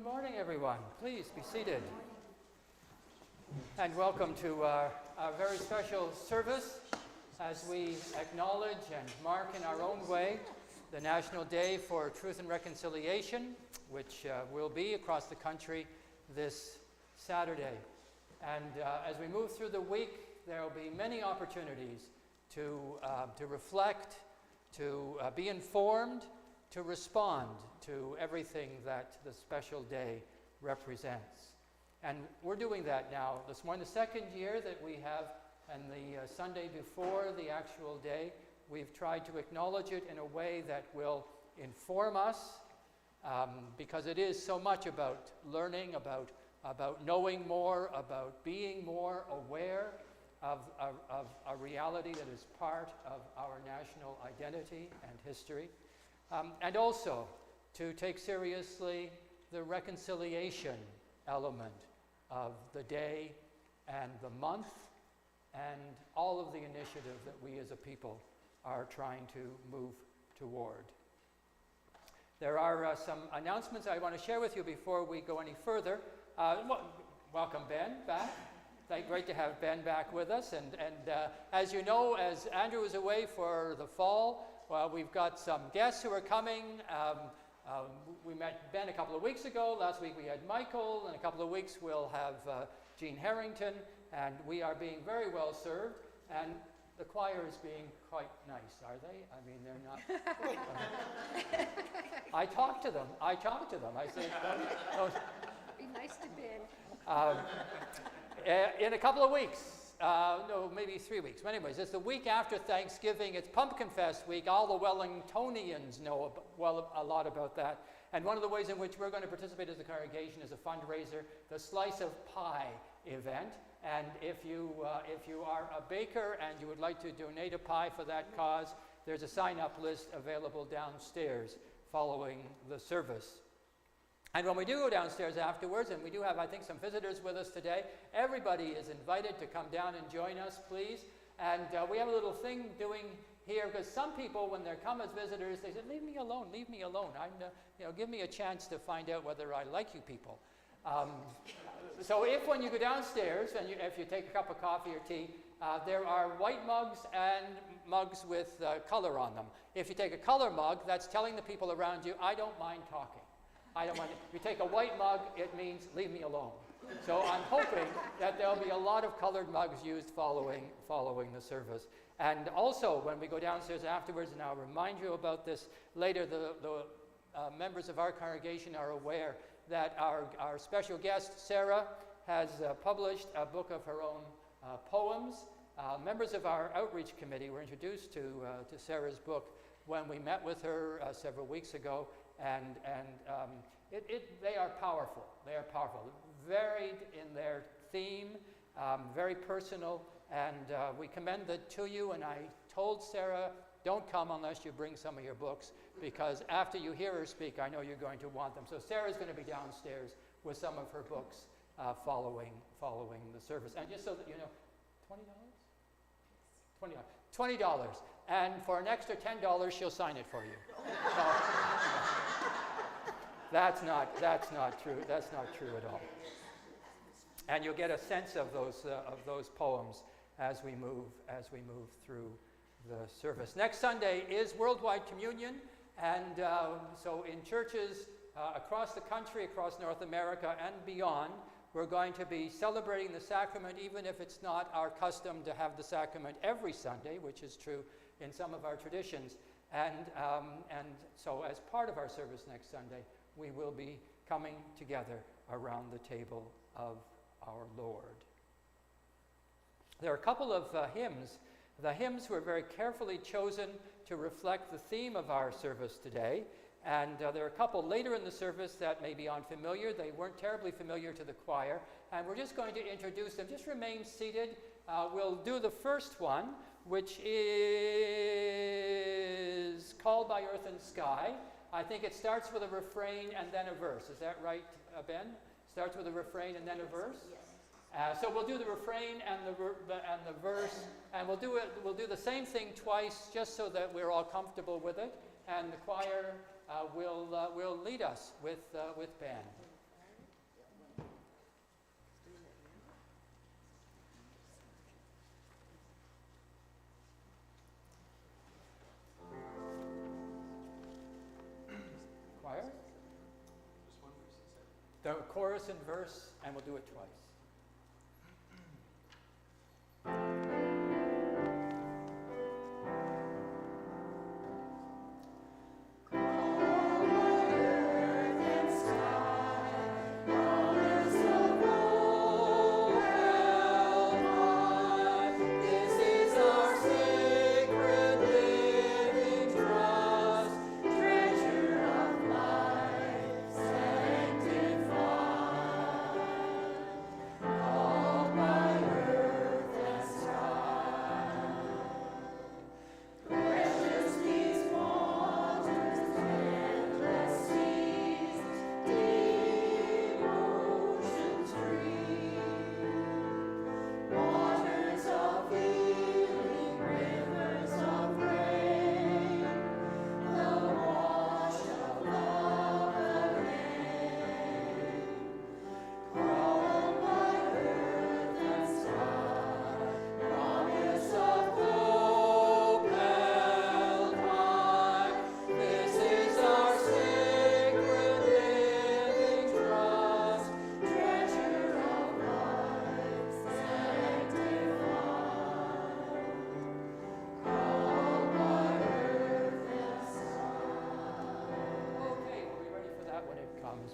morning, everyone. Please be seated. And welcome to our very special service as we acknowledge and mark in our own way the National Day for Truth and Reconciliation, which will be across the country this Saturday. And as we move through the week, there will be many opportunities to reflect, to be informed, to respond to everything that the special day represents. And we're doing that now. This morning, the second year that we have, and the Sunday before the actual day, we've tried to acknowledge it in a way that will inform us, because it is so much about learning, about knowing more, about being more aware of a reality that is part of our national identity and history. And also to take seriously the reconciliation element of the day and the month and all of the initiative that we as a people are trying to move toward. There are some announcements I want to share with you before we go any further. Welcome Ben back. Great to have Ben back with us. And as you know, as Andrew is away for the fall, well, we've got some guests who are coming. We met Ben a couple of weeks ago. Last week we had Michael. In a couple of weeks we'll have Jean Harrington. And we are being very well served. And the choir is being quite nice, are they? I mean, they're not. I talked to them. I said, Be nice to Ben. In a couple of weeks. No, maybe 3 weeks. But anyways, it's the week after Thanksgiving. It's Pumpkin Fest week. All the Wellingtonians know a lot about that. And one of the ways in which we're going to participate as a congregation is a fundraiser, the Slice of Pie event. And if you are a baker and you would like to donate a pie for that cause, there's a sign-up list available downstairs following the service. And when we do go downstairs afterwards, and we do have, I think, some visitors with us today, everybody is invited to come down and join us, please. And we have a little thing doing here, because some people, when they come as visitors, they say, leave me alone. Give me a chance to find out whether I like you people. So if when you go downstairs, and if you take a cup of coffee or tea, there are white mugs and mugs with color on them. If you take a color mug, that's telling the people around you, I don't mind talking. If you take a white mug, it means leave me alone. So I'm hoping that there'll be a lot of colored mugs used following the service. And also, when we go downstairs afterwards, and I'll remind you about this later, the members of our congregation are aware that our special guest, Sarah, has published a book of her own poems. Members of our outreach committee were introduced to Sarah's book when we met with her several weeks ago. And they are powerful. They are powerful, varied in their theme, very personal, and we commend it to you. And I told Sarah, don't come unless you bring some of your books, because after you hear her speak, I know you're going to want them. So Sarah's going to be downstairs with some of her books following the service. And just so that you know, $20. And for an extra $10, she'll sign it for you. So, that's not true. That's not true at all. And you'll get a sense of those poems as we move through the service. Next Sunday is Worldwide Communion, and so in churches across the country, across North America and beyond, we're going to be celebrating the sacrament, even if it's not our custom to have the sacrament every Sunday, which is true in some of our traditions. And so as part of our service next Sunday, we will be coming together around the table of our Lord. There are a couple of hymns. The hymns were very carefully chosen to reflect the theme of our service today. And there are a couple later in the service that may be unfamiliar. They weren't terribly familiar to the choir. And we're just going to introduce them. Just remain seated. We'll do the first one, which is Called by Earth and Sky. I think it starts with a refrain and then a verse. Is that right, Ben? Starts with a refrain and then a verse? Yes. So we'll do the refrain and the verse, and we'll do the same thing twice, just so that we're all comfortable with it. And the choir will lead us with band. the chorus and verse, and we'll do it twice.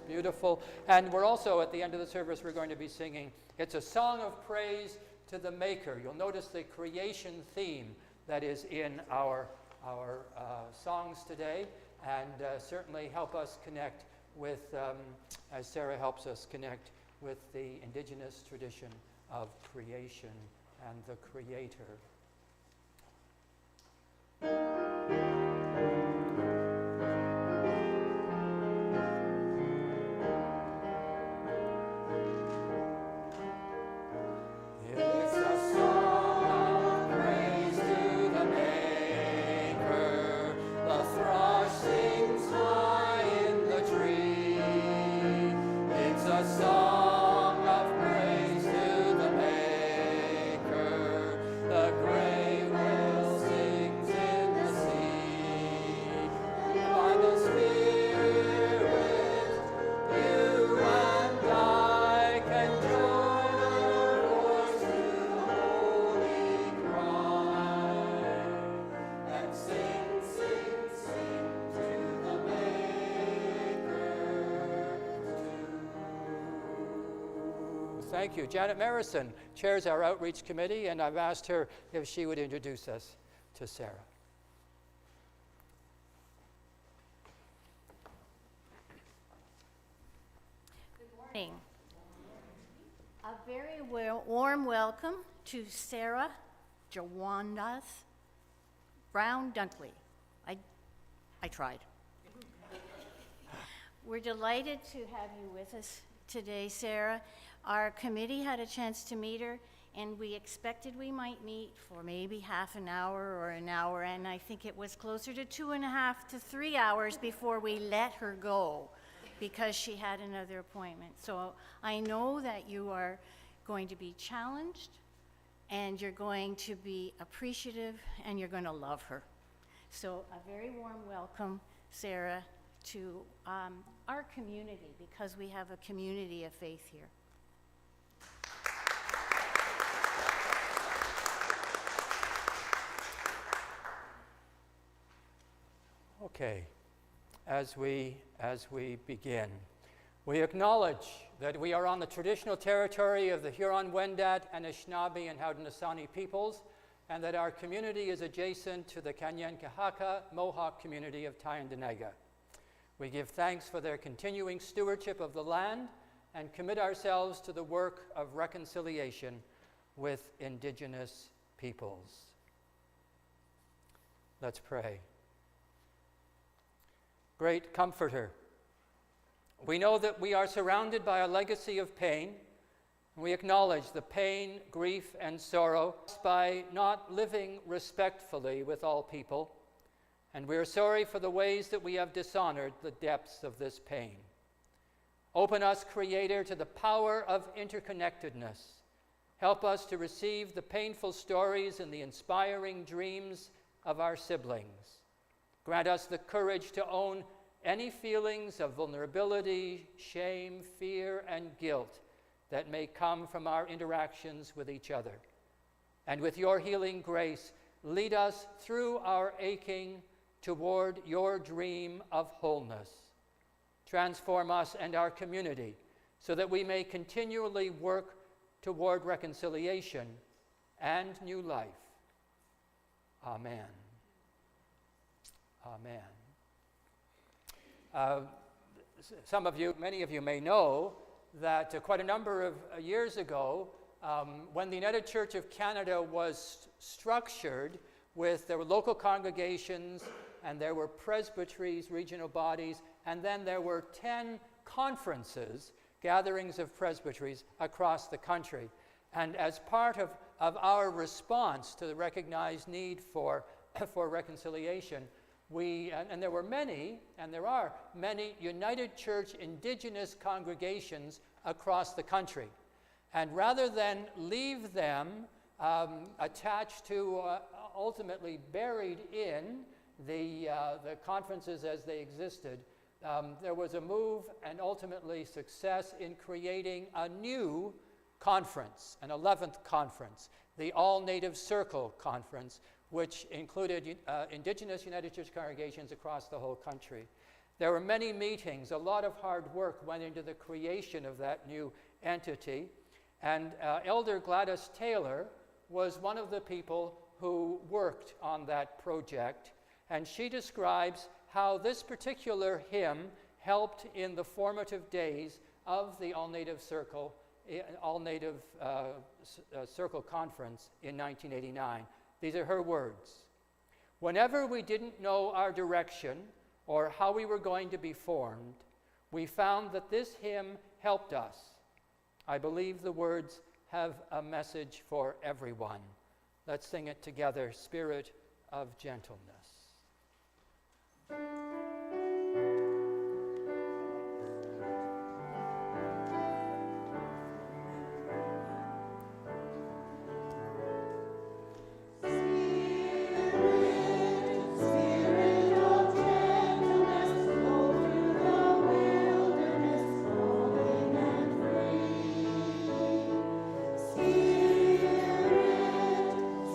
Beautiful. And we're also, at the end of the service, we're going to be singing, it's a song of praise to the Maker. You'll notice the creation theme that is in our songs today, and certainly help us connect with, as Sarah helps us connect with the indigenous tradition of creation and the Creator. Thank you. Janet Marison chairs our outreach committee, and I've asked her if she would introduce us to Sarah. Good morning. A very warm welcome to Sarah Tsawentehs Brown-Dunkley. I tried. We're delighted to have you with us today, Sarah. Our committee had a chance to meet her, and we expected we might meet for maybe half an hour or an hour, and I think it was closer to 2.5 to 3 hours before we let her go because she had another appointment. So I know that you are going to be challenged, and you're going to be appreciative, and you're going to love her. So a very warm welcome, Sarah, to our community, because we have a community of faith here. Okay, as we begin, we acknowledge that we are on the traditional territory of the Huron-Wendat, Anishinaabe, and Haudenosaunee peoples, and that our community is adjacent to the Kanien'kehá:ka Mohawk community of Tyendenaga. We give thanks for their continuing stewardship of the land and commit ourselves to the work of reconciliation with indigenous peoples. Let's pray. Great Comforter, we know that we are surrounded by a legacy of pain. We acknowledge the pain, grief, and sorrow by not living respectfully with all people, and we are sorry for the ways that we have dishonored the depths of this pain. Open us, Creator, to the power of interconnectedness. Help us to receive the painful stories and the inspiring dreams of our siblings. Grant us the courage to own any feelings of vulnerability, shame, fear, and guilt that may come from our interactions with each other. And with your healing grace, lead us through our aching toward your dream of wholeness. Transform us and our community so that we may continually work toward reconciliation and new life. Amen. Amen. Some of you, many of you may know that quite a number of years ago, when the United Church of Canada was structured there were local congregations, and there were presbyteries, regional bodies, and then there were 10 conferences, gatherings of presbyteries across the country. And as part of our response to the recognized need for reconciliation, and there were many, and there are many United Church indigenous congregations across the country. And rather than leave them attached to, ultimately buried in the conferences as they existed, there was a move and ultimately success in creating a new conference, an 11th conference, the All Native Circle Conference, which included indigenous United Church congregations across the whole country. There were many meetings, a lot of hard work went into the creation of that new entity, and Elder Gladys Taylor was one of the people who worked on that project, and she describes how this particular hymn helped in the formative days of the All Native Circle Conference in 1989. These are her words. Whenever we didn't know our direction or how we were going to be formed, we found that this hymn helped us. I believe the words have a message for everyone. Let's sing it together, Spirit of Gentleness.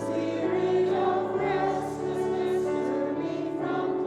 Spirit of restlessness, stir me from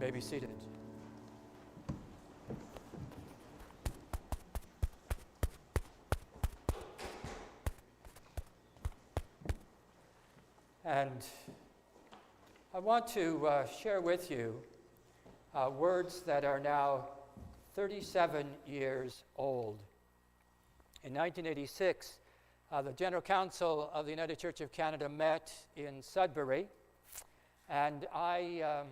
may be seated. And I want to share with you words that are now 37 years old. In 1986, the General Council of the United Church of Canada met in Sudbury, and I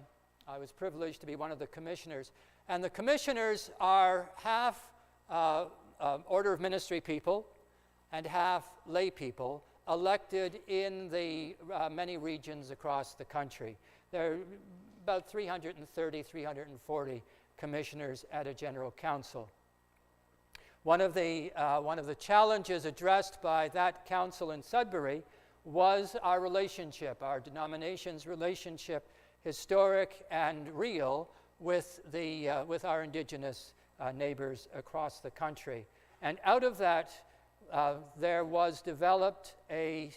was privileged to be one of the commissioners. And the commissioners are half order of ministry people and half lay people, elected in the many regions across the country. There are about 330, 340 commissioners at a general council. One of the challenges addressed by that council in Sudbury was our relationship, our denomination's relationship, historic and real, with our indigenous neighbours across the country. And out of that, there was developed an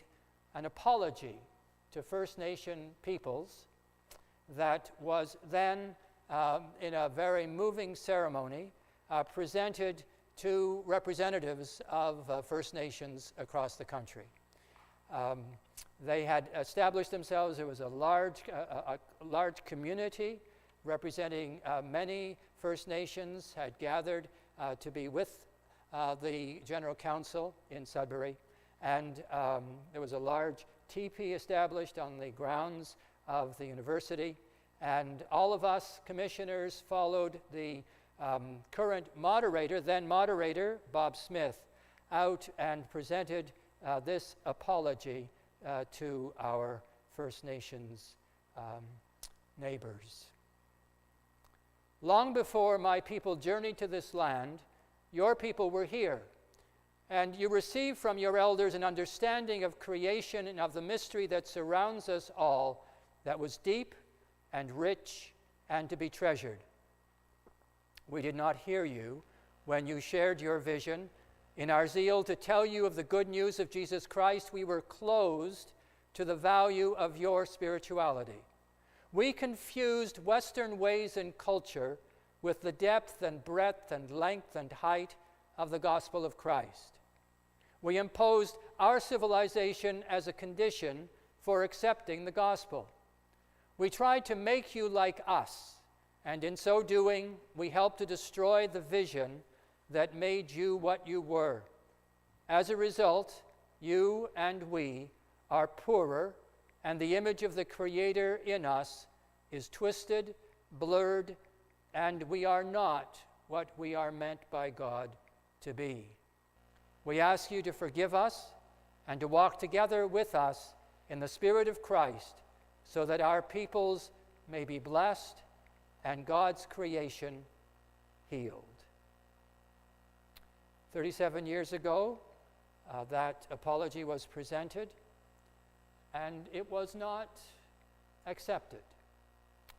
apology to First Nation peoples that was then, in a very moving ceremony, presented to representatives of First Nations across the country. They had established themselves. There was a large community representing many First Nations had gathered to be with the General Council in Sudbury, and there was a large teepee established on the grounds of the university, and all of us commissioners followed the current moderator, then moderator, Bob Smith, out and presented this apology to our First Nations neighbors. Long before my people journeyed to this land, your people were here, and you received from your elders an understanding of creation and of the mystery that surrounds us all, that was deep and rich and to be treasured. We did not hear you when you shared your vision. In our zeal to tell you of the good news of Jesus Christ, we were closed to the value of your spirituality. We confused Western ways and culture with the depth and breadth and length and height of the gospel of Christ. We imposed our civilization as a condition for accepting the gospel. We tried to make you like us, and in so doing, we helped to destroy the vision that made you what you were. As a result, you and we are poorer, and the image of the Creator in us is twisted, blurred, and we are not what we are meant by God to be. We ask you to forgive us and to walk together with us in the Spirit of Christ, so that our peoples may be blessed and God's creation healed. 37 years ago, that apology was presented, and it was not accepted,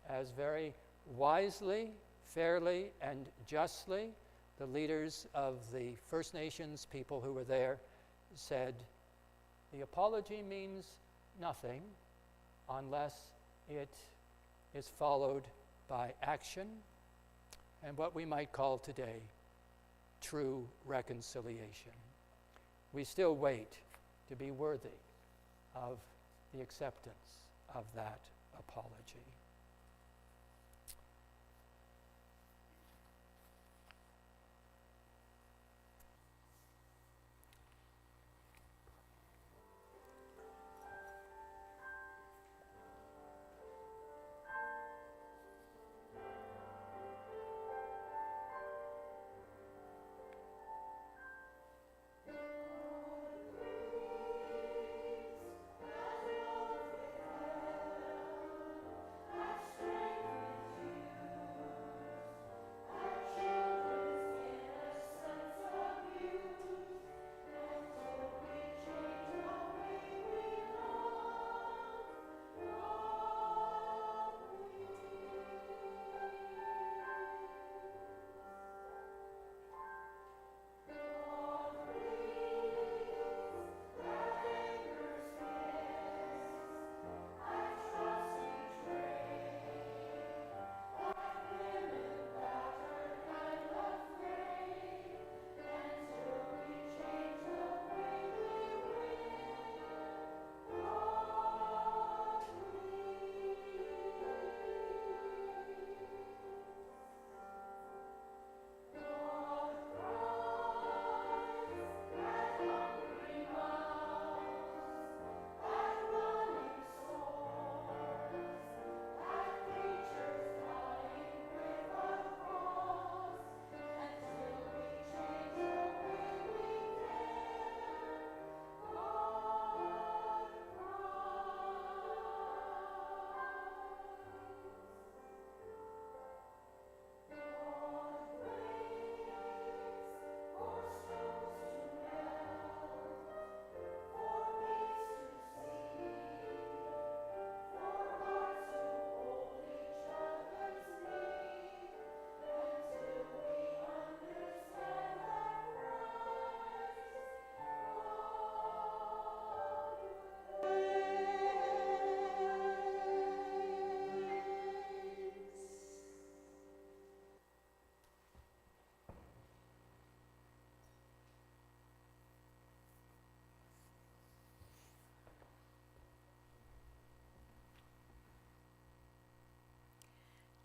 as very wisely, fairly, and justly the leaders of the First Nations people who were there said, the apology means nothing unless it is followed by action and what we might call today true reconciliation. We still wait to be worthy of the acceptance of that apology.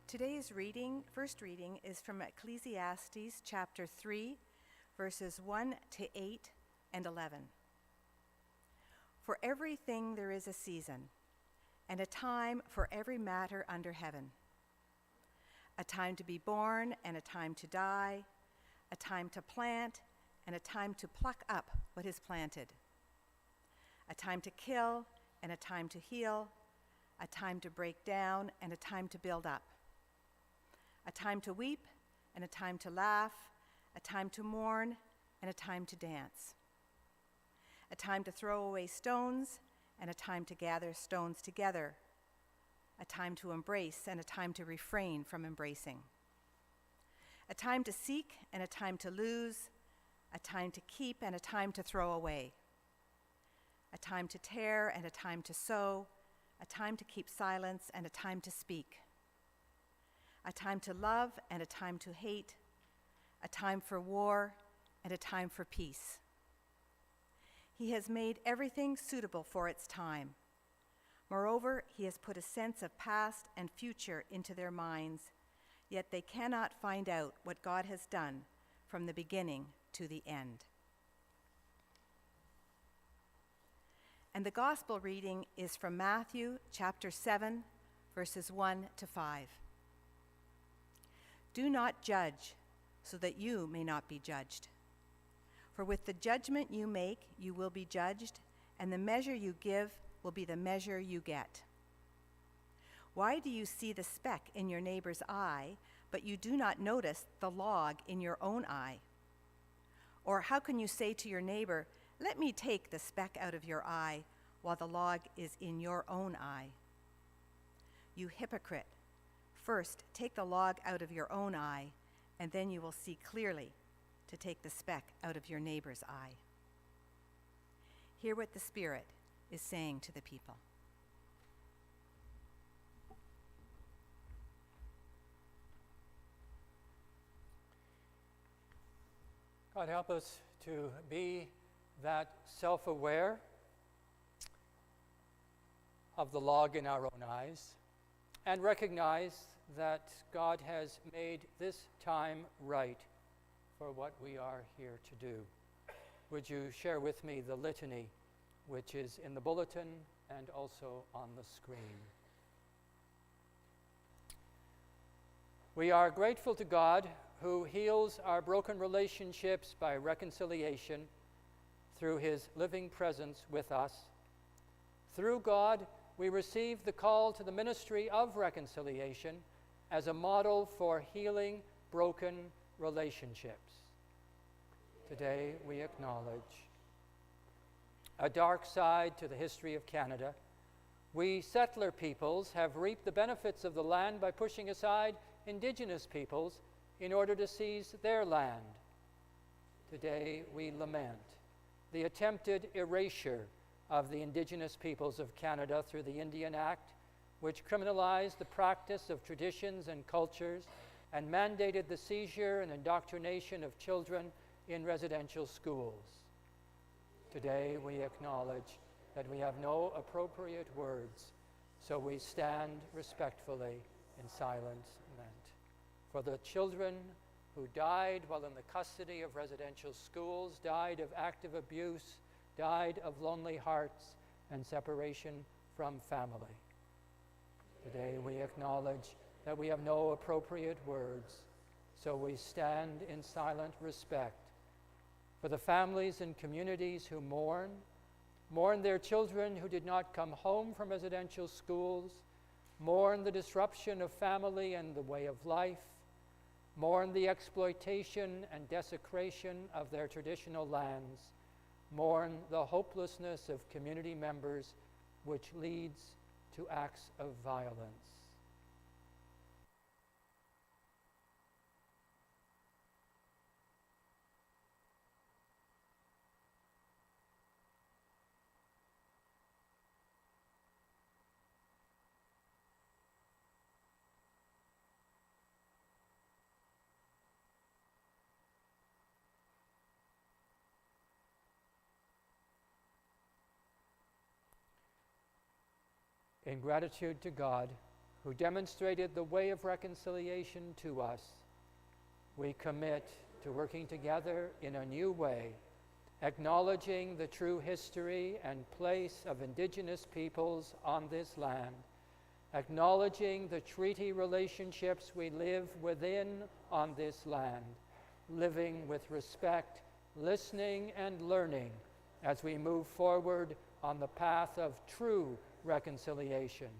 Today's first reading is from Ecclesiastes chapter 3, verses 1 to 8 and 11. For everything there is a season, and a time for every matter under heaven. A time to be born and a time to die, a time to plant and a time to pluck up what is planted. A time to kill and a time to heal, a time to break down and a time to build up. A time to weep and a time to laugh, a time to mourn and a time to dance. A time to throw away stones and a time to gather stones together. A time to embrace and a time to refrain from embracing. A time to seek and a time to lose, a time to keep and a time to throw away. A time to tear and a time to sow, a time to keep silence and a time to speak. A time to love and a time to hate, a time for war and a time for peace. He has made everything suitable for its time. Moreover, he has put a sense of past and future into their minds, yet they cannot find out what God has done from the beginning to the end. And the gospel reading is from Matthew chapter 7, verses 1 to 5. Do not judge, so that you may not be judged. For with the judgment you make, you will be judged, and the measure you give will be the measure you get. Why do you see the speck in your neighbor's eye, but you do not notice the log in your own eye? Or how can you say to your neighbor, let me take the speck out of your eye, while the log is in your own eye? You hypocrite! First, take the log out of your own eye, and then you will see clearly to take the speck out of your neighbor's eye. Hear what the Spirit is saying to the people. God, help us to be that self-aware of the log in our own eyes and recognize that God has made this time right for what we are here to do. Would you share with me the litany, which is in the bulletin and also on the screen? We are grateful to God who heals our broken relationships by reconciliation through his living presence with us. Through God, we receive the call to the ministry of reconciliation as a model for healing broken relationships. Today we acknowledge a dark side to the history of Canada. We settler peoples have reaped the benefits of the land by pushing aside indigenous peoples in order to seize their land. Today we lament the attempted erasure of the indigenous peoples of Canada through the Indian Act, which criminalized the practice of traditions and cultures and mandated the seizure and indoctrination of children in residential schools. Today we acknowledge that we have no appropriate words, so we stand respectfully in silent lament for the children who died while in the custody of residential schools, died of active abuse, died of lonely hearts and separation from family. Today we acknowledge that we have no appropriate words, so we stand in silent respect for the families and communities who mourn their children who did not come home from residential schools, mourn the disruption of family and the way of life, mourn the exploitation and desecration of their traditional lands, mourn the hopelessness of community members, which leads to acts of violence. In gratitude to God, who demonstrated the way of reconciliation to us, we commit to working together in a new way, acknowledging the true history and place of indigenous peoples on this land, acknowledging the treaty relationships we live within on this land, living with respect, listening and learning as we move forward on the path of true reconciliation.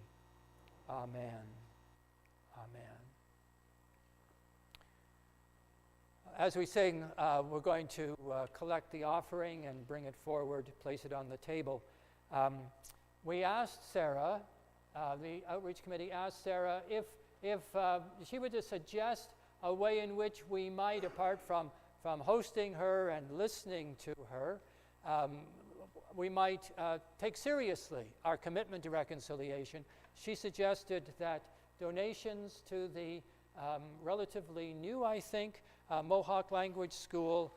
Amen. Amen. As we sing, we're going to collect the offering and bring it forward, place it on the table. We asked Sarah, the Outreach Committee asked Sarah if she would just suggest a way in which we might, apart from hosting her and listening to her, we might take seriously our commitment to reconciliation. She suggested that donations to the relatively new, I think, Mohawk language school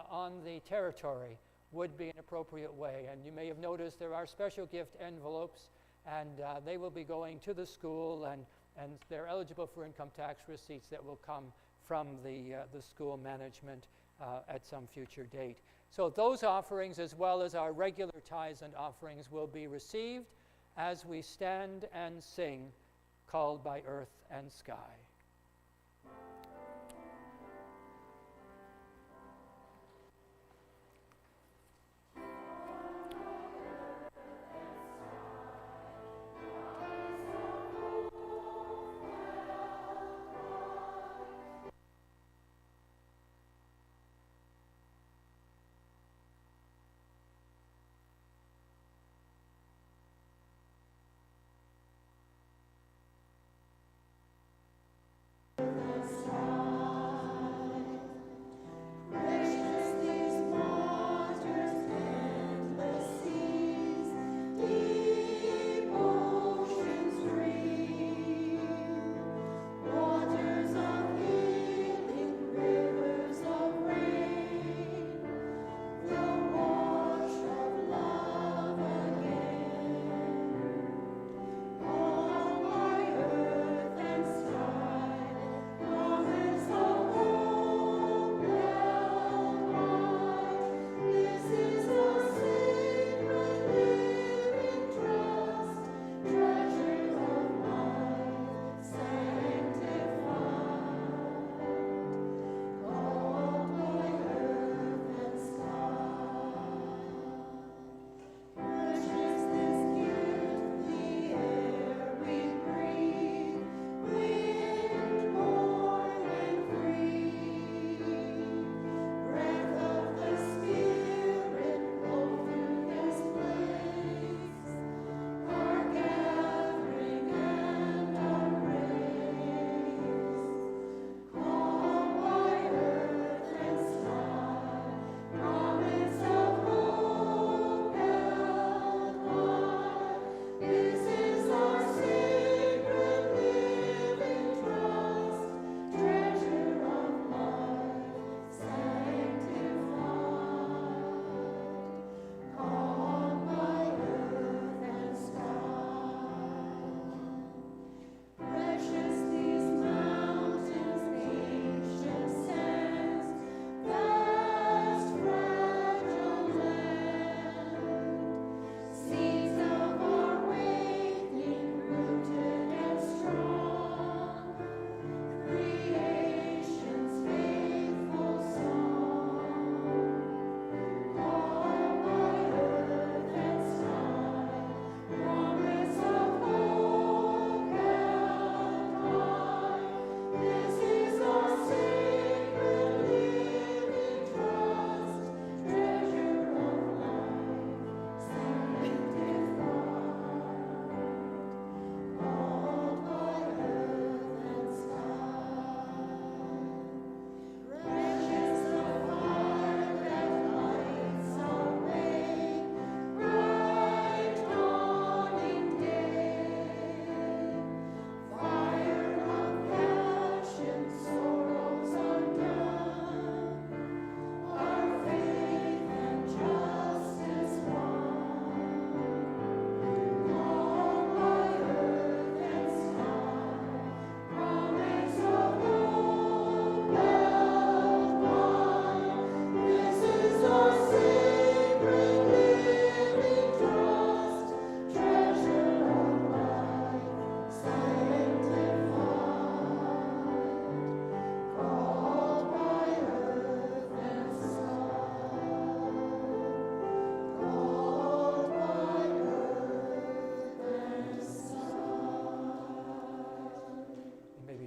on the territory would be an appropriate way. And you may have noticed there are special gift envelopes, and they will be going to the school, and they're eligible for income tax receipts that will come from the school management at some future date. So those offerings, as well as our regular tithes and offerings, will be received as we stand and sing, Called by Earth and Sky.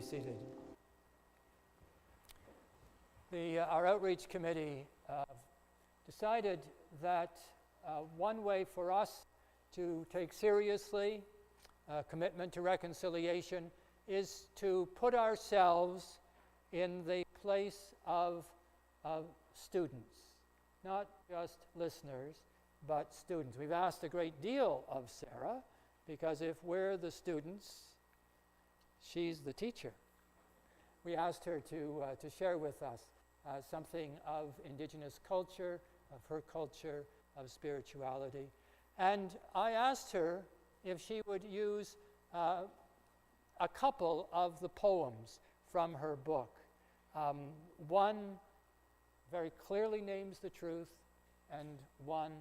seated. Our outreach committee decided that one way for us to take seriously commitment to reconciliation is to put ourselves in the place of students, not just listeners, but students. We've asked a great deal of Sarah, because if we're the students, she's the teacher. We asked her to share with us something of indigenous culture, of her culture, of spirituality. And I asked her if she would use a couple of the poems from her book. One very clearly names the truth, and one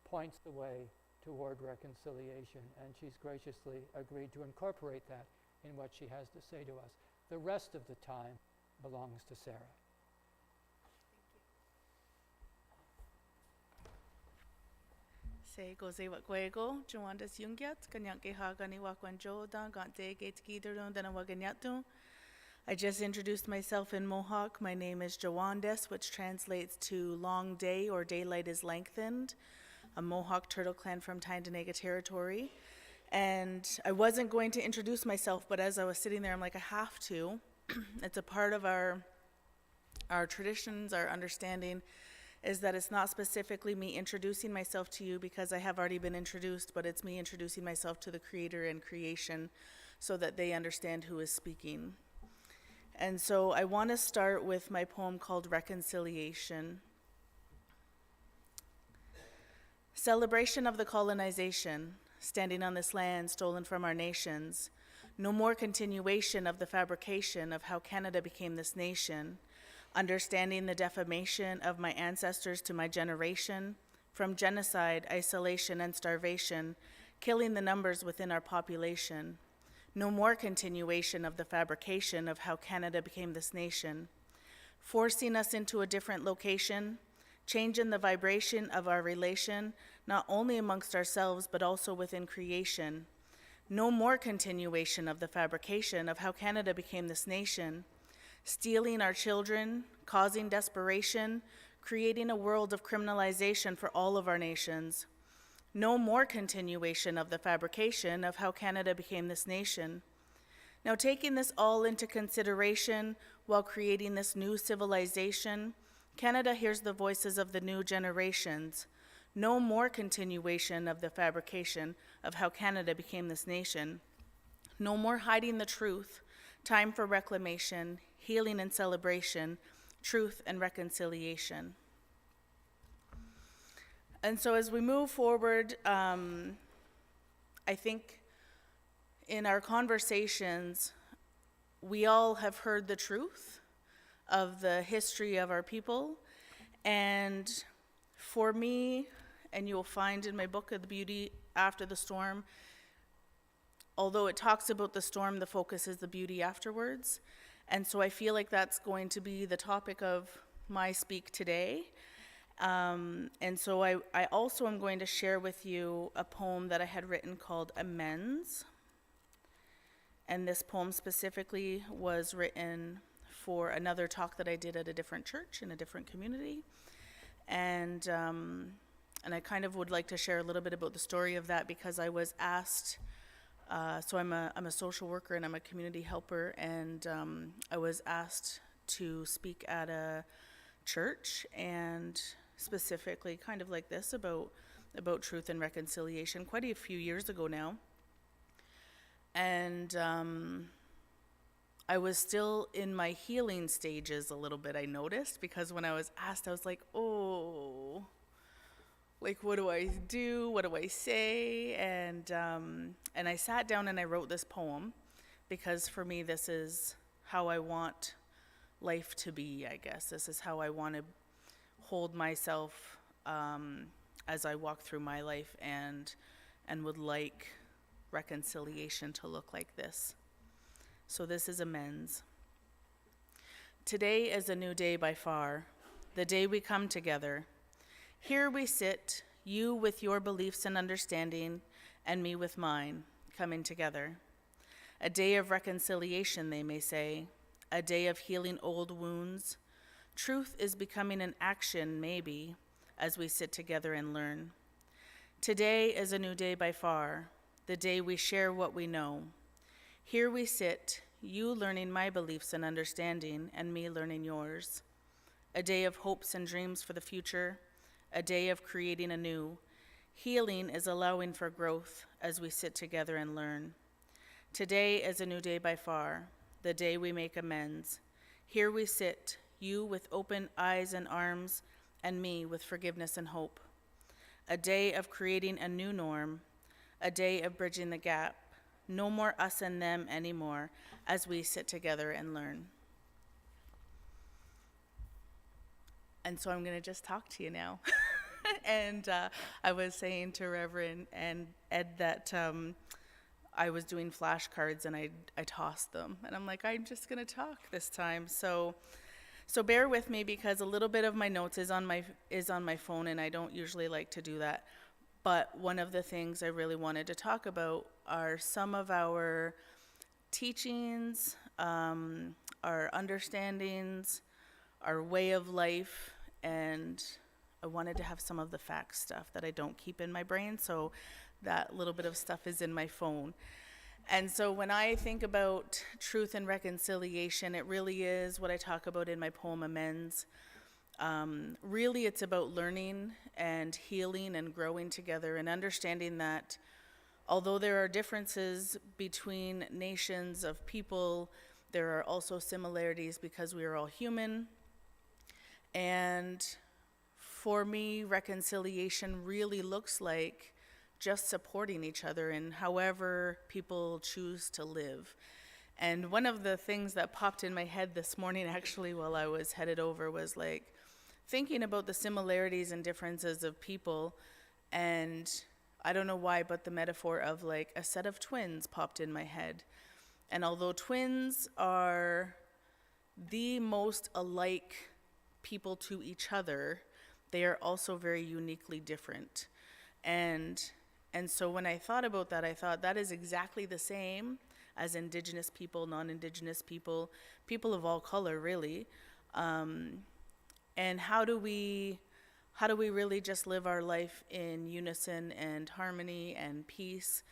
points the way toward reconciliation, and she's graciously agreed to incorporate that in what she has to say to us. The rest of the time belongs to Sarah. Se goze wakwego, Jawandas Jungyat, Kanyanke Hagani Wakwanjo, Gante Gate Gidron, Danawaganyatu. I just introduced myself in Mohawk. My name is Jawandas, which translates to long day or daylight is lengthened, a Mohawk Turtle Clan from Tyendenaga Territory. And I wasn't going to introduce myself, but as I was sitting there, I'm like, I have to. It's a part of our traditions, our understanding, is that it's not specifically me introducing myself to you because I have already been introduced, but it's me introducing myself to the Creator and creation so that they understand who is speaking. And so I want to start with my poem called Reconciliation. Celebration of the colonization, standing on this land stolen from our nations. No more continuation of the fabrication of how Canada became this nation. Understanding the defamation of my ancestors to my generation, from genocide, isolation, and starvation, killing the numbers within our population. No more continuation of the fabrication of how Canada became this nation. Forcing us into a different location, changing the vibration of our relation, not only amongst ourselves, but also within creation. No more continuation of the fabrication of how Canada became this nation. Stealing our children, causing desperation, creating a world of criminalization for all of our nations. No more continuation of the fabrication of how Canada became this nation. Now, taking this all into consideration while creating this new civilization, Canada hears the voices of the new generations. No more continuation of the fabrication of how Canada became this nation. No more hiding the truth. Time for reclamation, healing and celebration, truth and reconciliation. And so as we move forward, I think in our conversations, we all have heard the truth of the history of our people. And for me, and you'll find in my book, The Beauty After the Storm, although it talks about the storm, the focus is the beauty afterwards. And so I feel like that's going to be the topic of my speak today. And so I also am going to share with you a poem that I had written called Amends. And this poem specifically was written for another talk that I did at a different church in a different community. And I kind of would like to share a little bit about the story of that because I was asked. So I'm a social worker and I'm a community helper, and I was asked to speak at a church, and specifically kind of like this about truth and reconciliation quite a few years ago now. And I was still in my healing stages a little bit, I noticed, because when I was asked, I was like, oh, like, what do I do? What do I say? And I sat down and I wrote this poem because for me, this is how I want life to be, I guess. This is how I want to hold myself as I walk through my life, and would like reconciliation to look like this. So this is Amends. Today is a new day by far, the day we come together. Here we sit, you with your beliefs and understanding, and me with mine, coming together. A day of reconciliation, they may say, a day of healing old wounds. Truth is becoming an action, maybe, as we sit together and learn. Today is a new day by far, the day we share what we know. Here we sit, you learning my beliefs and understanding, and me learning yours. A day of hopes and dreams for the future, a day of creating anew. Healing is allowing for growth as we sit together and learn. Today is a new day by far, the day we make amends. Here we sit, you with open eyes and arms, and me with forgiveness and hope. A day of creating a new norm, a day of bridging the gap. No more us and them anymore as we sit together and learn. And so I'm going to just talk to you now. And I was saying to Reverend and Ed that I was doing flashcards and I tossed them. And I'm like, I'm just going to talk this time. So bear with me because a little bit of my notes is on my phone, and I don't usually like to do that. But one of the things I really wanted to talk about are some of our teachings, our understandings, our way of life, and I wanted to have some of the fact stuff that I don't keep in my brain, so that little bit of stuff is in my phone. And so when I think about truth and reconciliation, it really is what I talk about in my poem Amends. Really, it's about learning and healing and growing together and understanding that although there are differences between nations of people, there are also similarities because we are all human. And for me, reconciliation really looks like just supporting each other in however people choose to live. And one of the things that popped in my head this morning, actually, while I was headed over, was like thinking about the similarities and differences of people. And I don't know why, but the metaphor of like a set of twins popped in my head. And although twins are the most alike people to each other, they are also very uniquely different. And so when I thought about that, I thought that is exactly the same as indigenous people, non-indigenous people, people of all color, really. And how do we really just live our life in unison and harmony and peace?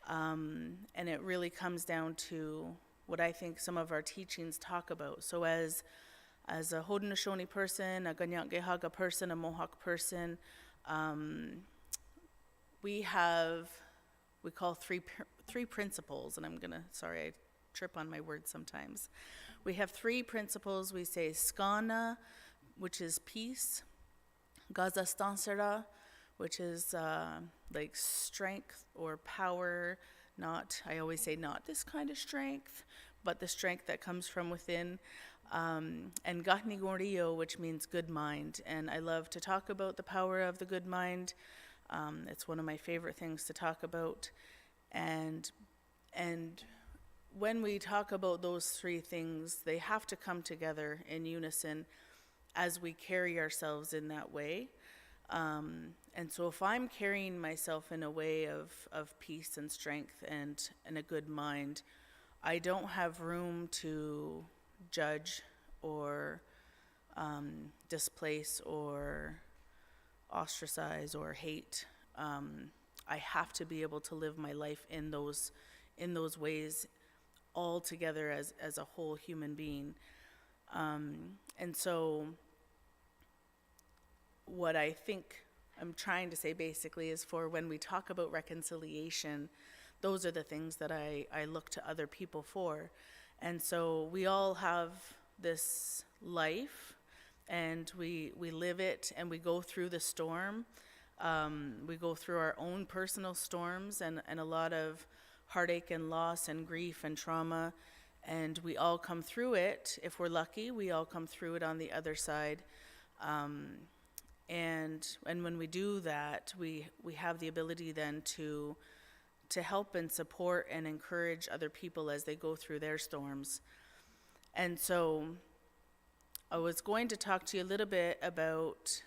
And it really comes down to what I think some of our teachings talk about. So as a Haudenosaunee person, a Kanien'kehá:ka person, a Mohawk person, we call three principles, and sorry, I trip on my words sometimes. We have three principles. We say skana, which is peace, gazastansera, which is like strength or power, I always say not this kind of strength, but the strength that comes from within, and gahnigorio, which means good mind. And I love to talk about the power of the good mind. It's one of my favorite things to talk about. And when we talk about those three things, they have to come together in unison as we carry ourselves in that way. And so if I'm carrying myself in a way of peace and strength and a good mind, I don't have room to judge or displace or ostracize or hate. I have to be able to live my life in those ways all together as a whole human being. And so what I think I'm trying to say basically is, for when we talk about reconciliation, those are the things that I look to other people for. And so we all have this life, and we live it, and we go through the storm. We go through our own personal storms and a lot of heartache and loss and grief and trauma, and we all come through it. If we're lucky, we all come through it on the other side. And when we do that, we have the ability then to help and support and encourage other people as they go through their storms. And so I was going to talk to you a little bit about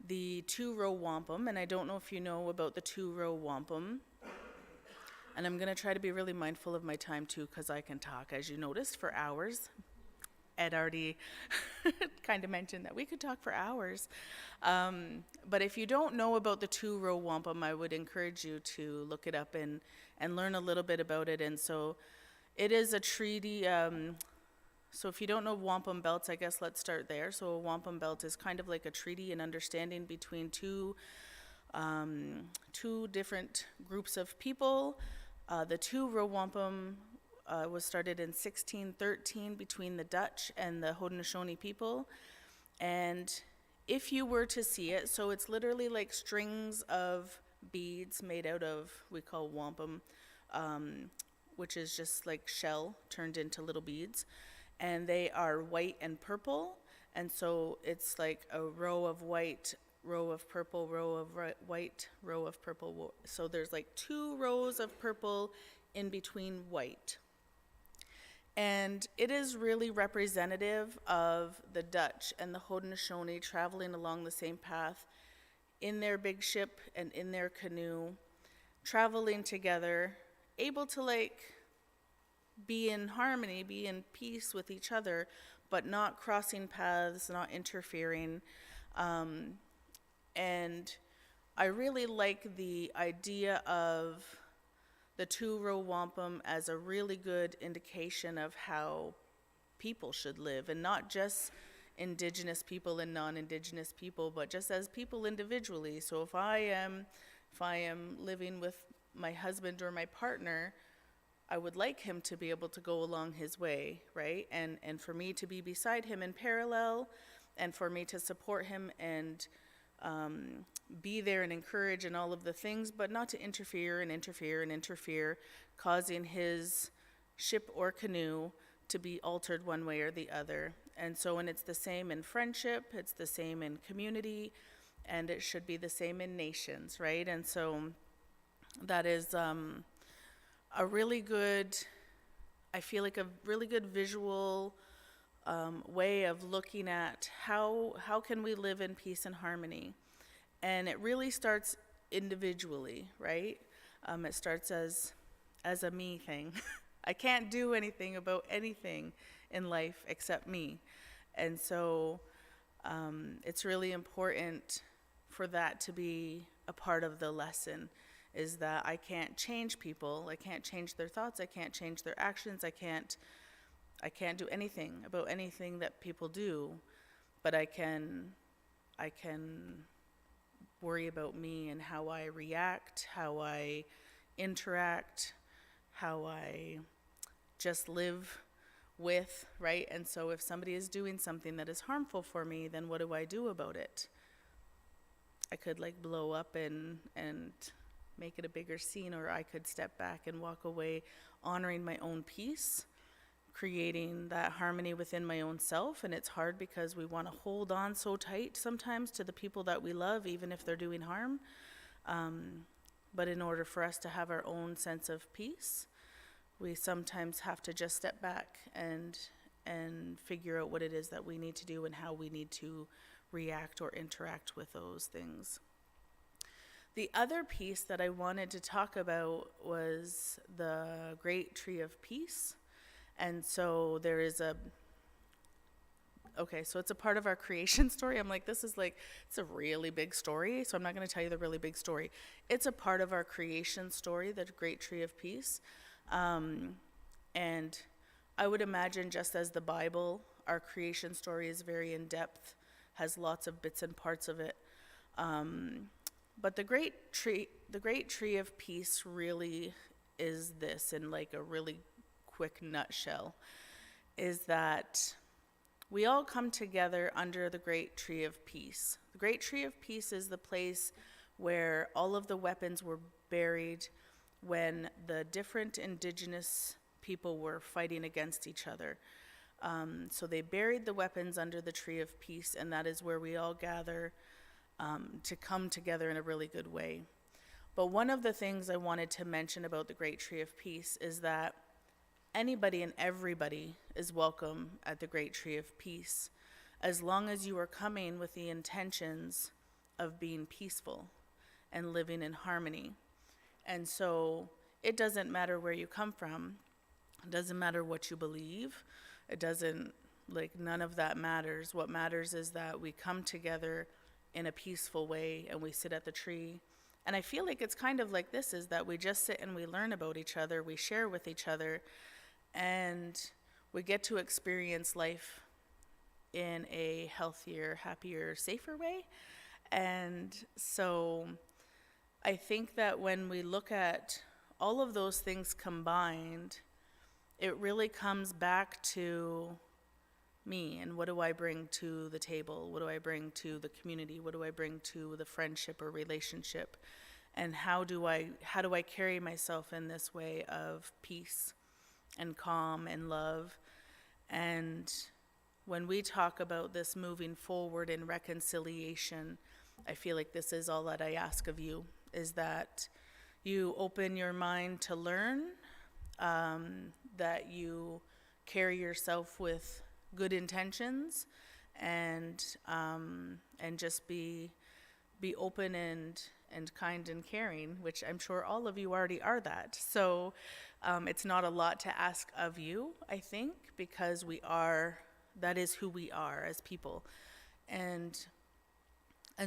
the two-row wampum, and I don't know if you know about the two-row wampum. And I'm going to try to be really mindful of my time too, because I can talk, as you noticed, for hours. Ed already kind of mentioned that we could talk for hours. But if you don't know about the two-row wampum, I would encourage you to look it up and learn a little bit about it. And so it is a treaty. So if you don't know wampum belts, I guess let's start there. So a wampum belt is kind of like a treaty and understanding between two different groups of people. The two-row wampum was started in 1613 between the Dutch and the Haudenosaunee people. And if you were to see it, so it's literally like strings of beads made out of, we call wampum, which is just like shell turned into little beads. And they are white and purple. And so it's like a row of white, row of purple, row of white, row of purple. So there's like 2 rows of purple in between white. And it is really representative of the Dutch and the Haudenosaunee traveling along the same path in their big ship and in their canoe, traveling together, able to like be in harmony, be in peace with each other, but not crossing paths, not interfering. And I really like the idea of the two-row wampum as a really good indication of how people should live, and not just indigenous people and non-indigenous people, but just as people individually. So if I am living with my husband or my partner, I would like him to be able to go along his way, right? And for me to be beside him in parallel, and for me to support him and be there and encourage and all of the things, but not to interfere, causing his ship or canoe to be altered one way or the other. And so, and it's the same in friendship, it's the same in community, and it should be the same in nations, right? And so that is a really good, I feel like a really good visual way of looking at how can we live in peace and harmony. And it really starts individually, right? It starts as a me thing. I can't do anything about anything in life except me. And so it's really important for that to be a part of the lesson, is that I can't change people, I can't change their thoughts, I can't change their actions, I can't do anything about anything that people do, but I can worry about me and how I react, how I interact, how I just live with, right? And so if somebody is doing something that is harmful for me, then what do I do about it? I could like blow up and make it a bigger scene, or I could step back and walk away honoring my own peace, creating that harmony within my own self. And it's hard because we want to hold on so tight sometimes to the people that we love, even if they're doing harm. But in order for us to have our own sense of peace, we sometimes have to just step back and figure out what it is that we need to do and how we need to react or interact with those things. The other piece that I wanted to talk about was the Great Tree of Peace. And so there is so it's a part of our creation story. I'm like, it's a really big story, so I'm not going to tell you the really big story. It's a part of our creation story, the Great Tree of Peace. And I would imagine, just as the Bible, our creation story is very in-depth, has lots of bits and parts of it. But the Great Tree of Peace really is this, in like a really quick nutshell, is that we all come together under the Great Tree of Peace. The Great Tree of Peace is the place where all of the weapons were buried when the different indigenous people were fighting against each other. So they buried the weapons under the Tree of Peace, and that is where we all gather to come together in a really good way. But one of the things I wanted to mention about the Great Tree of Peace is that anybody and everybody is welcome at the Great Tree of Peace, as long as you are coming with the intentions of being peaceful and living in harmony. And so it doesn't matter where you come from. It doesn't matter what you believe. It doesn't, like, none of that matters. What matters is that we come together in a peaceful way and we sit at the tree. And I feel like it's kind of like this, is that we just sit and we learn about each other, we share with each other, and we get to experience life in a healthier, happier, safer way. And so I think that when we look at all of those things combined, it really comes back to me and what do I bring to the table? What do I bring to the community? What do I bring to the friendship or relationship? And how do I carry myself in this way of peace and calm and love? And when we talk about this moving forward in reconciliation, I feel like this is all that I ask of you, is that you open your mind to learn, that you carry yourself with good intentions, and just be open and kind and caring, which I'm sure all of you already are that. So it's not a lot to ask of you, I think, because that is who we are as people. And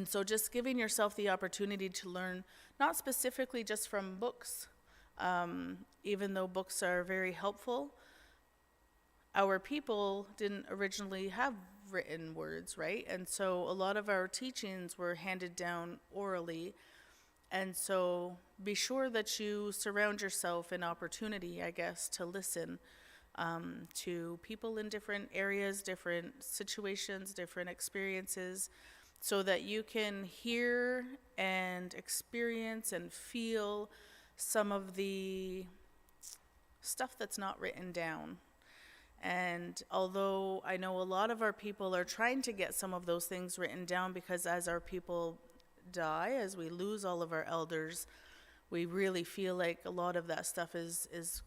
so just giving yourself the opportunity to learn, not specifically just from books, even though books are very helpful. Our people didn't originally have written words, right? And so a lot of our teachings were handed down orally. And so be sure that you surround yourself in opportunity, I guess, to listen to people in different areas, different situations, different experiences, so that you can hear and experience and feel some of the stuff that's not written down. And although I know a lot of our people are trying to get some of those things written down, because as our people die, as we lose all of our elders, we really feel like a lot of that stuff is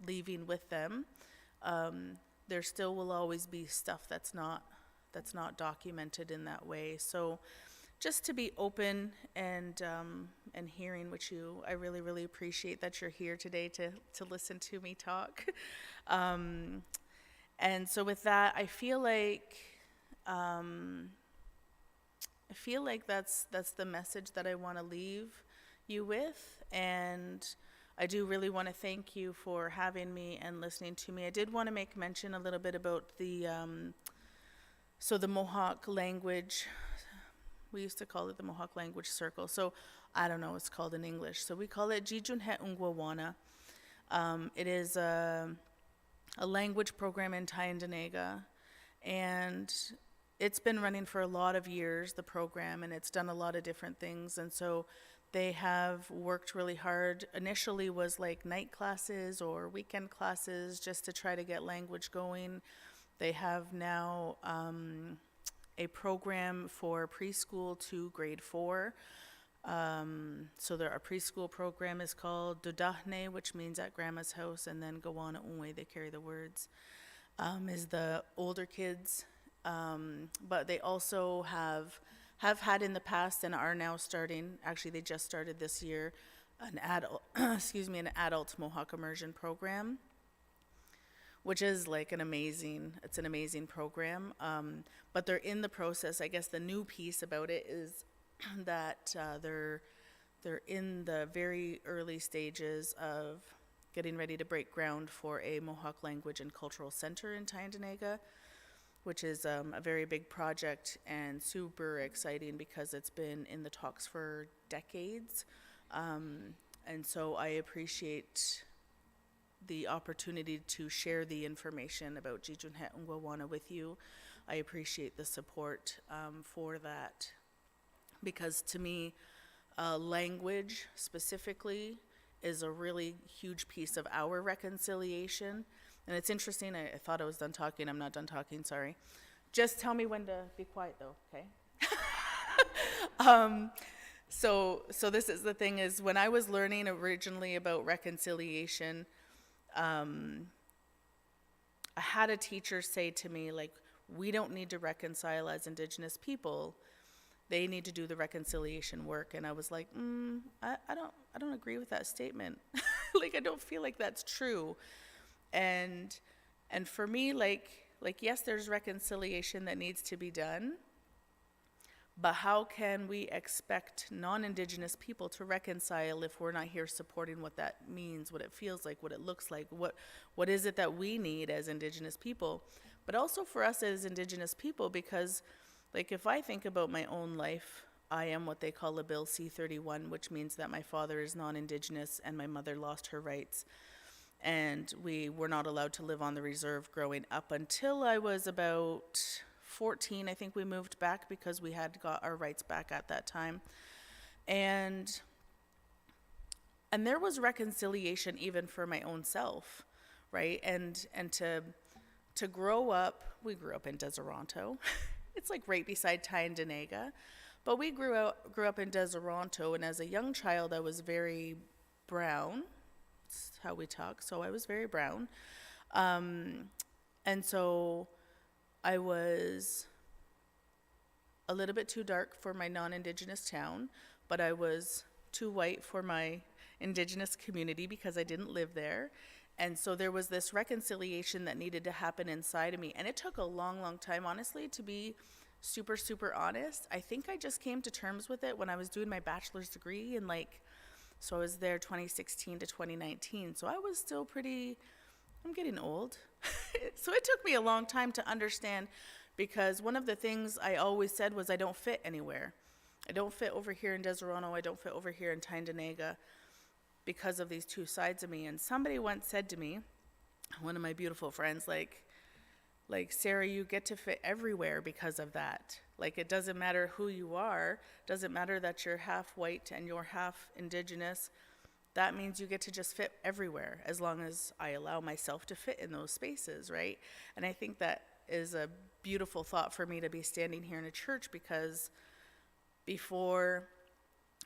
leaving with them. There still will always be stuff that's not documented in that way. So just to be open and hearing what I really, really appreciate that you're here today to listen to me talk. And so with that, I feel like that's the message that I want to leave you with. And I do really want to thank you for having me and listening to me. I did want to make mention a little bit about the Mohawk language. We used to call it the Mohawk Language Circle. So I don't know, it's called in English. So we call it Jijunhet Ungwawana. It is a language program in Tyendenaga, and it's been running for a lot of years, the program, and it's done a lot of different things. And so they have worked really hard. Initially was like night classes or weekend classes just to try to get language going. They have now a program for preschool to grade 4. So our preschool program is called Dodahne, which means at grandma's house, and then Gawana Unwe, they carry the words, is the older kids. But they also have had in the past and are now starting, actually they just started this year, an adult Mohawk immersion program, which is like an amazing program. But they're in the process. I guess the new piece about it is that they're in the very early stages of getting ready to break ground for a Mohawk Language and Cultural Center in Tyendenaga, which is a very big project and super exciting because it's been in the talks for decades. And so I appreciate the opportunity to share the information about Jijunhet Ungwawana with you. I appreciate the support for that, because to me, language specifically is a really huge piece of our reconciliation. And it's interesting, I thought I was done talking. I'm not done talking, sorry. Just tell me when to be quiet though, okay? So this is the thing, is when I was learning originally about reconciliation, I had a teacher say to me, like, we don't need to reconcile as Indigenous people. they need to do the reconciliation work. And I was like, I don't agree with that statement. Like, I don't feel like that's true. And for me, like, yes, there's reconciliation that needs to be done, but how can we expect non-Indigenous people to reconcile if we're not here supporting what that means, what it feels like, what it looks like, what is it that we need as Indigenous people, but also for us as Indigenous people, because, like, if I think about my own life, I am what they call a Bill C-31, which means that my father is non-Indigenous and my mother lost her rights. And we were not allowed to live on the reserve growing up until I was about 14. I think we moved back because we had got our rights back at that time. And there was reconciliation even for my own self, right? And to grow up, we grew up in Deseronto. It's like right beside Tyendenaga. But we grew up in Deseronto, and as a young child, I was very brown. That's how we talk. So I was very brown. And so I was a little bit too dark for my non-Indigenous town, but I was too white for my Indigenous community because I didn't live there. And so there was this reconciliation that needed to happen inside of me. And it took a long, long time, honestly, to be super, super honest. I think I just came to terms with it when I was doing my bachelor's degree, and so I was there 2016 to 2019. So I was still I'm getting old. So it took me a long time to understand, because one of the things I always said was I don't fit anywhere. I don't fit over here in Deseronto. I don't fit over here in Tyendenaga because of these two sides of me. And somebody once said to me, one of my beautiful friends, like, Sarah, you get to fit everywhere because of that. Like, it doesn't matter who you are, doesn't matter that you're half white and you're half Indigenous. That means you get to just fit everywhere as long as I allow myself to fit in those spaces, right? And I think that is a beautiful thought for me to be standing here in a church, because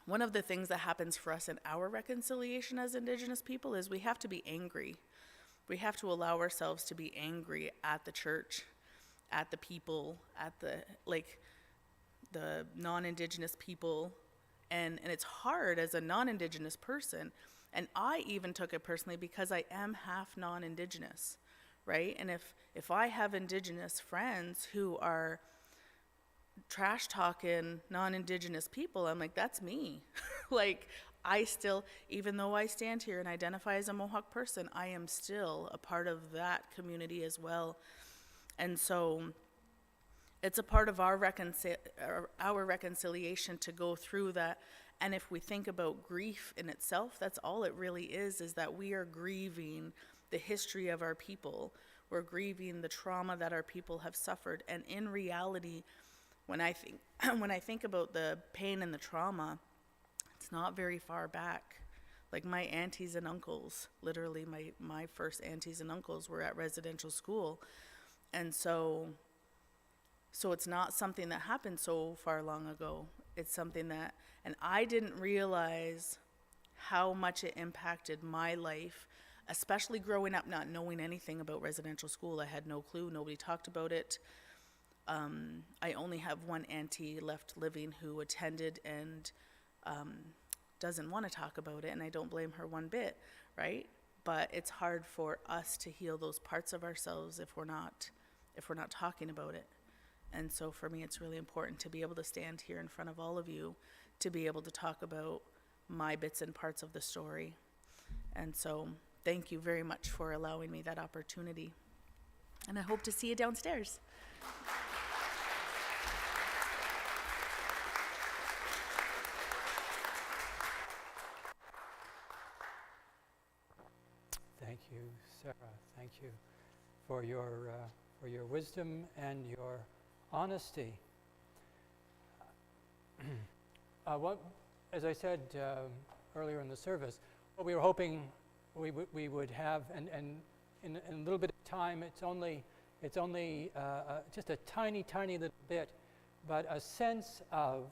one of the things that happens for us in our reconciliation as Indigenous people is we have to be angry. We have to allow ourselves to be angry at the church, at the people, at the non-Indigenous people. And it's hard as a non-Indigenous person. And I even took it personally because I am half non-Indigenous, right? And if I have Indigenous friends who are trash talking non-Indigenous people, I'm like, that's me. Like, I still, even though I stand here and identify as a Mohawk person, I am still a part of that community as well. And so it's a part of our reconciliation to go through that. And if we think about grief in itself, that's all it really is that we are grieving the history of our people. We're grieving the trauma that our people have suffered. And in reality, when I think about the pain and the trauma, it's not very far back. Like, my aunties and uncles, literally my first aunties and uncles were at residential school. And so it's not something that happened so far long ago. It's something that, and I didn't realize how much it impacted my life, especially growing up not knowing anything about residential school. I had no clue. Nobody talked about it. I only have one auntie left living who attended and doesn't want to talk about it, and I don't blame her one bit, right? But it's hard for us to heal those parts of ourselves if we're not talking about it. And so for me, it's really important to be able to stand here in front of all of you, to be able to talk about my bits and parts of the story. And so thank you very much for allowing me that opportunity. And I hope to see you downstairs. Thank you, Sarah. Thank you for your wisdom and your honesty. As I said earlier in the service, what we were hoping we would have, and in a little bit of time, it's only just a tiny little bit, but a sense of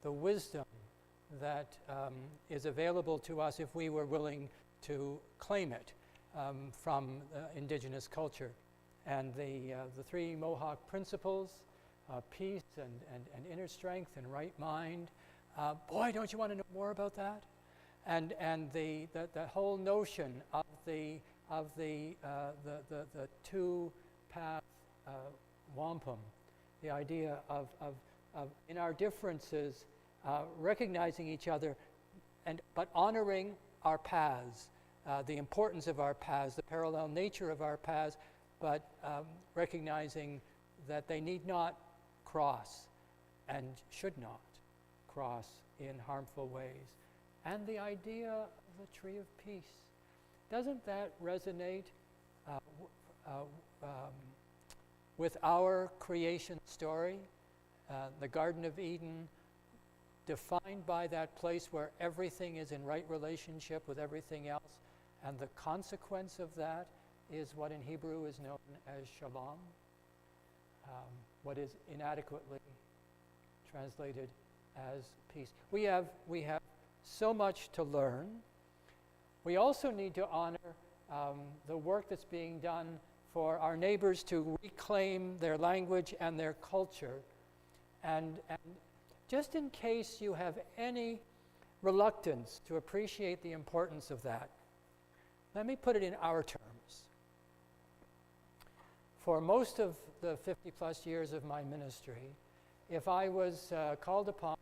the wisdom that is available to us if we were willing to claim it from Indigenous culture. And the three Mohawk principles peace and inner strength and right mind. Boy, don't you want to know more about that? And the whole notion of the two-path wampum, the idea of in our differences recognizing each other, but honoring our paths, the importance of our paths, the parallel nature of our paths, but recognizing that they need not cross and should not cross in harmful ways. And the idea of the tree of peace. Doesn't that resonate with our creation story? The Garden of Eden, defined by that place where everything is in right relationship with everything else, and the consequence of that is what in Hebrew is known as shalom, what is inadequately translated as peace. We have so much to learn. We also need to honor the work that's being done for our neighbors to reclaim their language and their culture. And just in case you have any reluctance to appreciate the importance of that, let me put it in our terms. For most of the 50 plus years of my ministry, if I was called upon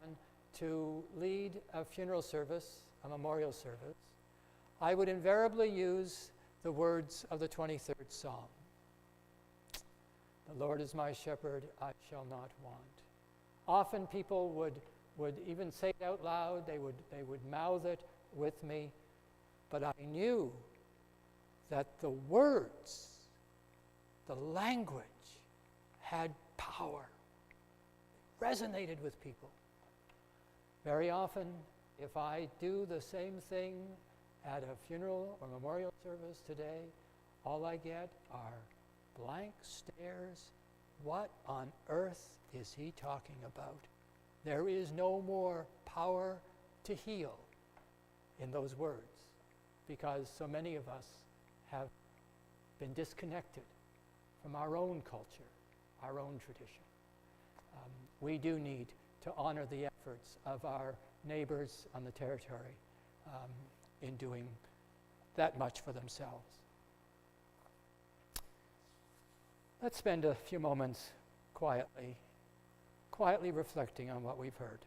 to lead a funeral service, a memorial service, I would invariably use the words of the 23rd Psalm. The Lord is my shepherd, I shall not want. Often people would even say it out loud, they would mouth it with me, but I knew that the words, the language, had power, resonated with people. Very often, if I do the same thing at a funeral or memorial service today, all I get are blank stares. What on earth is he talking about? There is no more power to heal in those words, because so many of us have been disconnected from our own culture, our own tradition. We do need to honor the efforts of our neighbors on the territory in doing that much for themselves. Let's spend a few moments quietly reflecting on what we've heard.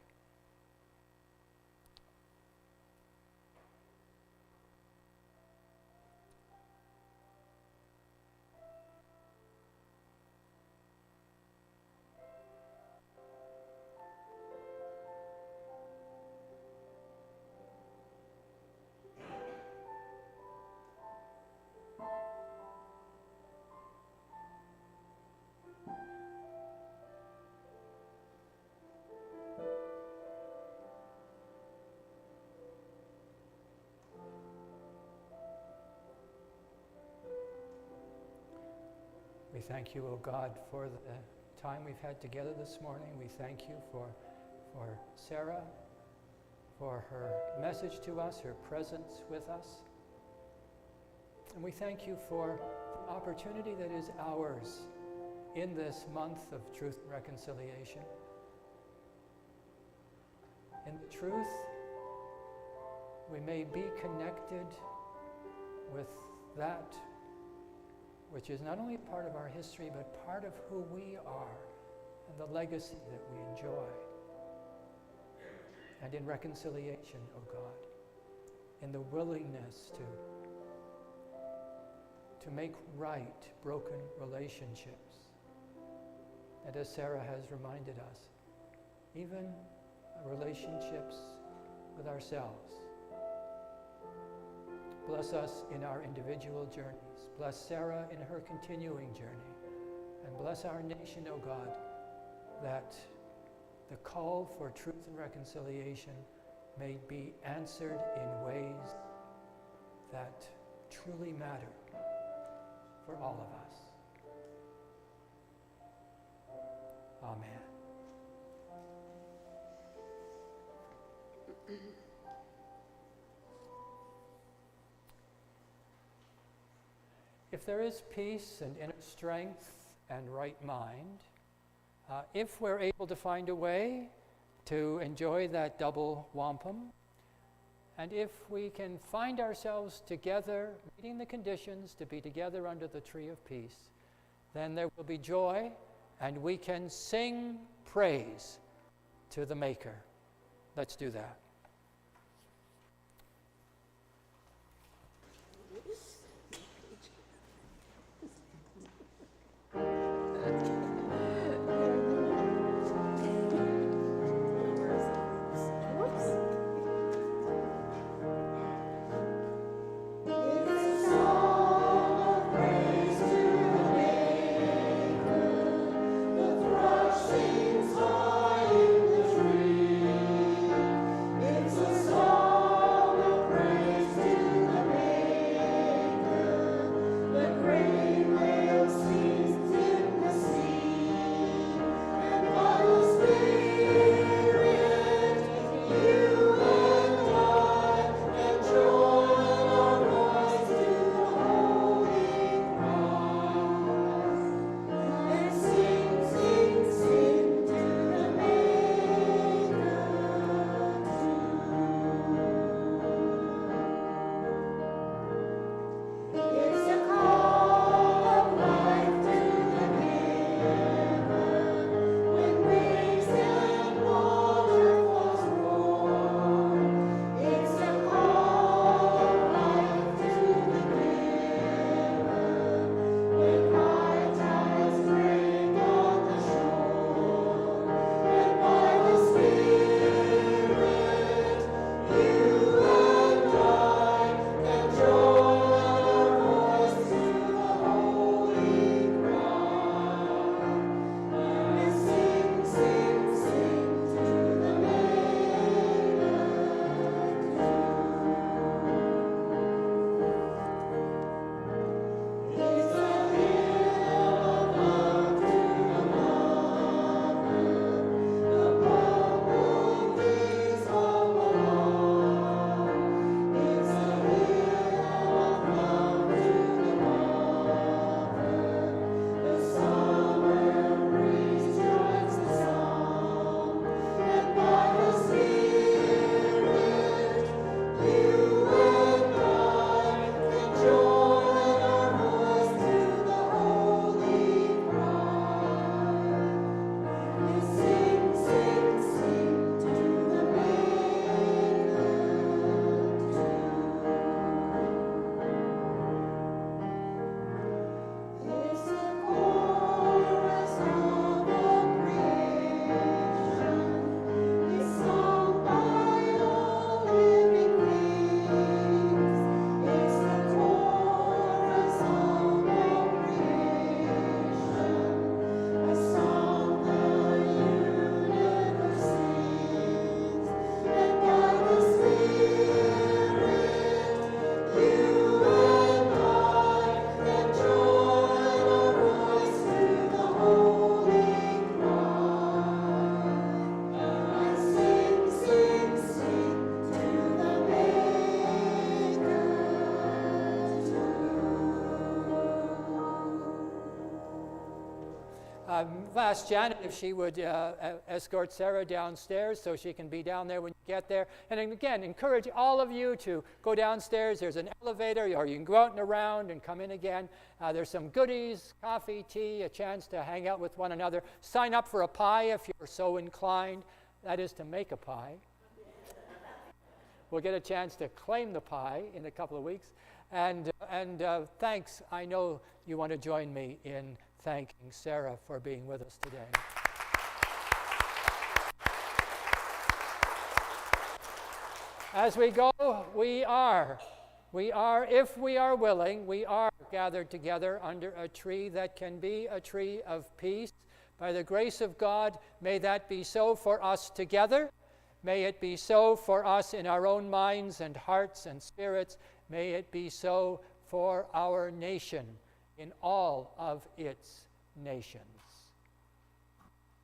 We thank you, O God, for the time we've had together this morning. We thank you for Sarah, for her message to us, her presence with us. And we thank you for the opportunity that is ours in this month of truth and reconciliation. In the truth, we may be connected with that which is not only part of our history, but part of who we are and the legacy that we enjoy. And in reconciliation, O God, in the willingness to make right broken relationships. And as Sarah has reminded us, even relationships with ourselves. Bless us in our individual journeys. Bless Sarah in her continuing journey. And bless our nation, O God, that the call for truth and reconciliation may be answered in ways that truly matter for all of us. Amen. If there is peace and inner strength and right mind, If we're able to find a way to enjoy that double wampum, and if we can find ourselves together, meeting the conditions to be together under the tree of peace, then there will be joy, and we can sing praise to the Maker. Let's do that. I've asked Janet if she would escort Sarah downstairs so she can be down there when you get there. And then again, encourage all of you to go downstairs. There's an elevator, or you can go out and around and come in again. There's some goodies, coffee, tea, a chance to hang out with one another. Sign up for a pie if you're so inclined. That is to make a pie. We'll get a chance to claim the pie in a couple of weeks. And thanks. I know you want to join me in thanking Sarah for being with us today. As we go, we are, if we are willing, we are gathered together under a tree that can be a tree of peace. By the grace of God, may that be so for us together. May it be so for us in our own minds and hearts and spirits. May it be so for our nation in all of its nations.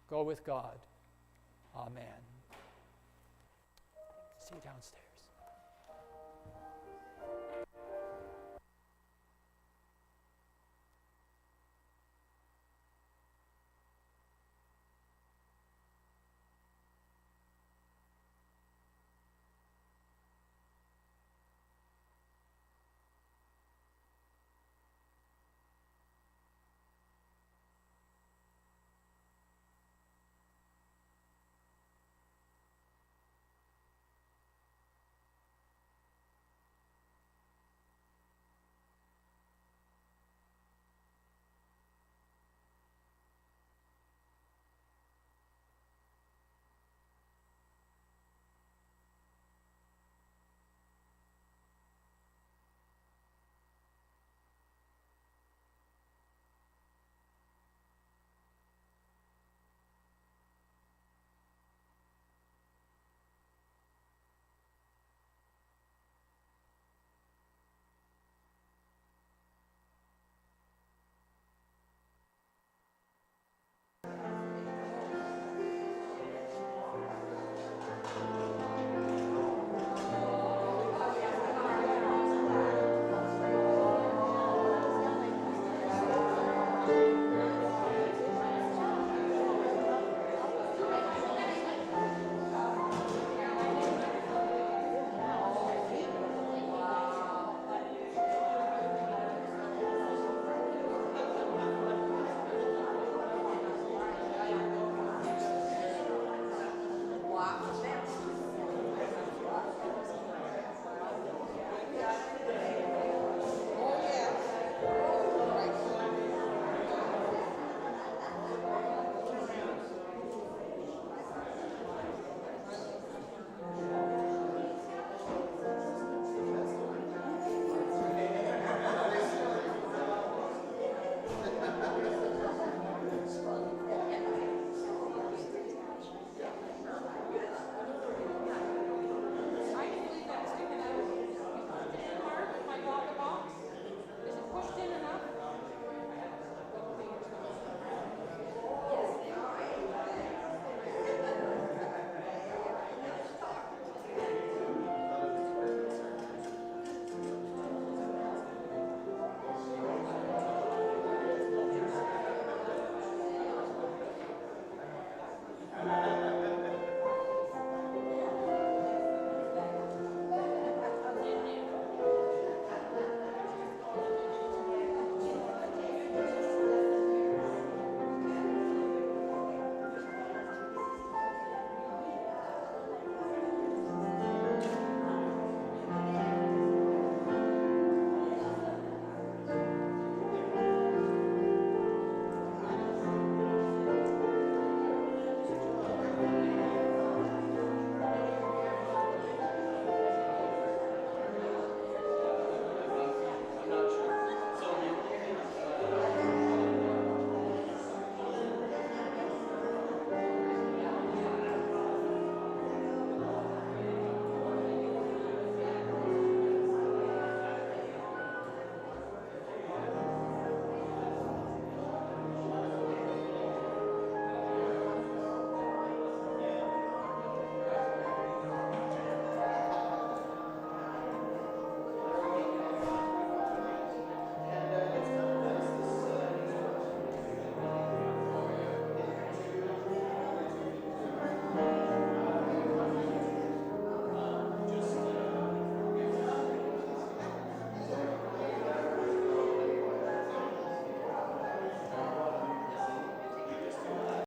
Go with God. Amen. See you downstairs.